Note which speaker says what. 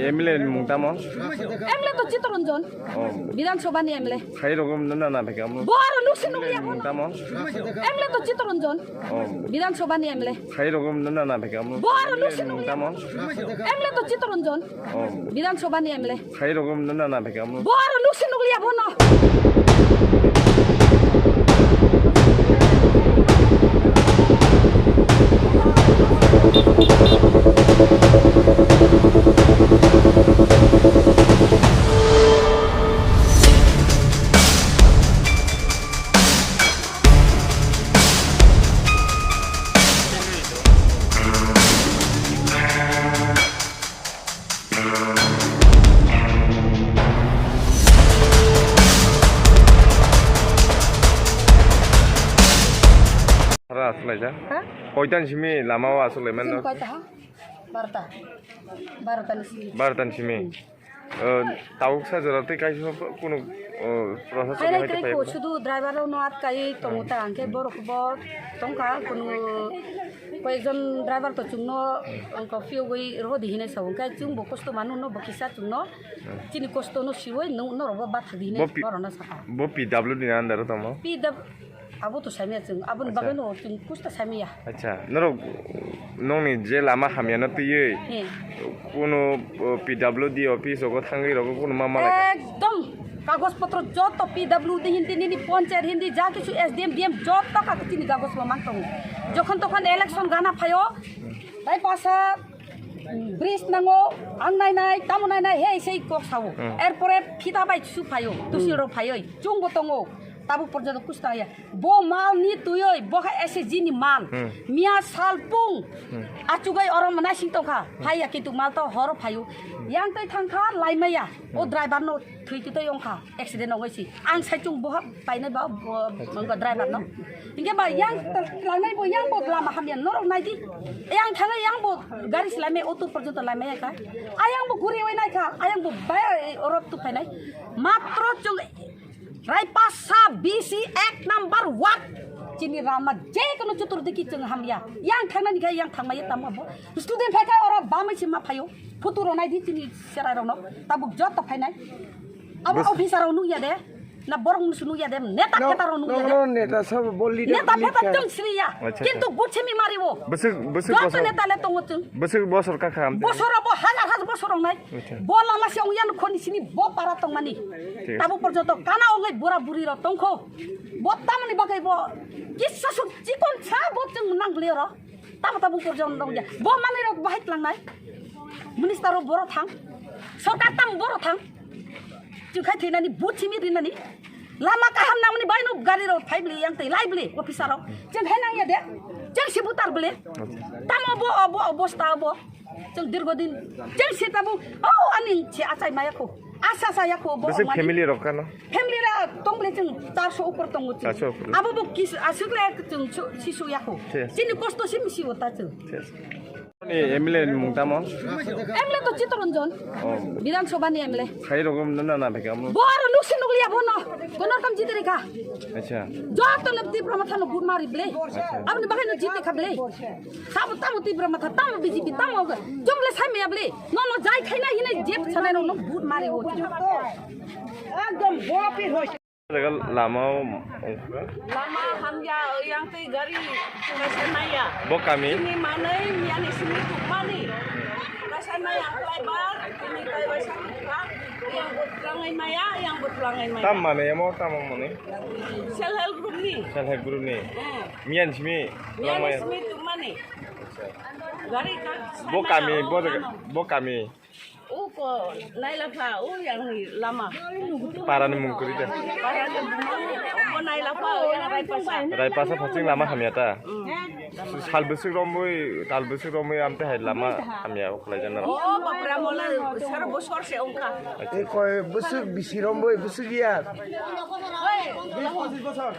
Speaker 1: MLA মুংতামন
Speaker 2: MLA তো Chittaranjan বিধানসভানি MLA
Speaker 1: খাই রকম না না থাকে আমরা
Speaker 2: বড় লুসি নুলিয়া
Speaker 1: মুংতামন
Speaker 2: এমএলএ তো চিত্তরঞ্জন বিধানসভানি এমএলএ
Speaker 1: খাই রকম না না থাকে আমরা
Speaker 2: বড় লুসি
Speaker 1: মুংতামন
Speaker 2: এমএলএ তো চিত্তরঞ্জন বিধানসভানি এমএলএ
Speaker 1: খাই রকম না না থাকে আমরা
Speaker 2: বড় লুসি নুলিয়া বন
Speaker 1: আসলে যা কয়টান সিমি লামাও আসলে মানে বারোটান সিমি তাও সাজাতে কাইছো কোনো প্রশাসন হইতে পারে
Speaker 2: শুধু ড্রাইভার নট কাই তমুতা আনকে বরকবর তংকা কোনো কয়েকজন ড্রাইভার তো চুংনো অঙ্ক ফিও গই রদি হিনে সাউ কাই চুং বকস্ত মানু ন বকিসা চুংনো চিনি কষ্ট ন সিওই ন রব বাথা দিনে বরনা সাকা
Speaker 1: bo PWD আন্ডার তমো
Speaker 2: abo to samia chung abun bagano chung kusta samia
Speaker 1: আচ্ছা নরো নংনি যে লামা হামিয়ানা তুই কোনো PWD অফিস ওগো থাঙ্গি রগো কোনো মামা
Speaker 2: একদম কাগজপত্র যত PWD হিন্দি নিনি পঞ্চায়েত হিন্দি যা কিছু SDM DM যত কাগজনি কাগজ মানতং যখন তখন ইলেকশন গানা ফায়ো তাই পাশা ব্রিজ নাঙ্গো আং নাই নাই তামো নাই নাই হে সেই কক সাও এরপরে ফিতা বাই সু ফায়ো তুসি র ফায়ই চুং বতঙ্গো tabu porjado kusta ya bo mal ni tuyoi bo ka SG ni mal mia salpung achugai orom mana sing tongkha phaya kintu mal to hor phayu yang tai thangkha laimaya o driver no thui ti toi ongkha accident ongoi si ang saichung bo painai ba mangga driver no inge ba yang laimai bo yang bo lama hamian norok nai di yang thangai yang bo gari silaime otu porjoto laimaya ka ayang bo guri wai nai kha ayang bo ba orop tu painai matro chung Raipasa BC Act number 1 Cini Rama J kono cutur diki jeung hamya yang thangna ni yang thangmaya tamabo student phaika ora bamai sima phayo futuro nai di cini serai rono tabuk jot phainai abo officer anu ya de na borong sunu ya de neta keta ronu ya de
Speaker 1: নেতা সব বললি
Speaker 2: neta pheta jong sriya kintu buchemi maribo
Speaker 1: বসে
Speaker 2: bosor neta le tongo chung
Speaker 1: বছর কা খাম
Speaker 2: bosor abo হাজার বছর নাই bo lama si ongyan khoni sini bo para tong mani tabu porjoto kana ongai bora buri ro tongkho bo tamani bakai bo kissa su jikon sa bo chung nangle ro tabu porjon dong ya bo mani ro bahit lang nai minister ro boro thang sarkar tam boro thang chung khai thinani buchimi rinani lama kaham namani baino gari ro phaibli yang tai laibli officer ro chen henang ya de chen sibutar bele tamo bo অবস্থা bo chen dirgodin chen sitabu oh aning che achai mayako asa sayako bo
Speaker 1: বসে family রকানো
Speaker 2: family ra tongle chung 400 upor tongu chung abo bo kis asukle chung sisu yako chini kosto simisi ota chung
Speaker 1: MLA মুংতামন
Speaker 2: MLA তো Chittaranjan বিধানসভানি MLA
Speaker 1: খাই রকম না না থাকে আমরা
Speaker 2: বড় লুসি নুলিয়া বন কোন রকম জিতে রেখা
Speaker 1: আচ্ছা
Speaker 2: যত লব্দি ব্রহ্মথানো গুড মারি বলে আপনি বাগানো জিতে খাবলে সাব তামু তি ব্রহ্মথা তামু বিজেপি তামু জমলে সাইমিয়া বলে ন যাই খাইনা হিনে জেপ ছানাই ন গুড মারি ও একদম বড় পির হইছে
Speaker 1: লামাও
Speaker 2: lama hamya yang ti gari kasanaya
Speaker 1: bo kami
Speaker 2: ini manai miani sini tu mani kasanaya lebar ini lebar sama yang buat langai maya
Speaker 1: tam mana ya mau tam mana
Speaker 2: self help group ni
Speaker 1: mian simi
Speaker 2: miani sini tu mani gari kan
Speaker 1: bo kami
Speaker 2: ko naila pa yang lama
Speaker 1: para ni mungkuri dah
Speaker 2: para ko naila pa yang
Speaker 1: rai pasa phaching lama hamyata sal besuk romoi tal besuk romoi amte hai lama hamya oklai jana
Speaker 2: oh bapra mola sar bosor se ongka
Speaker 1: e koi besuk bisi romoi besuk ya
Speaker 2: 20 বছর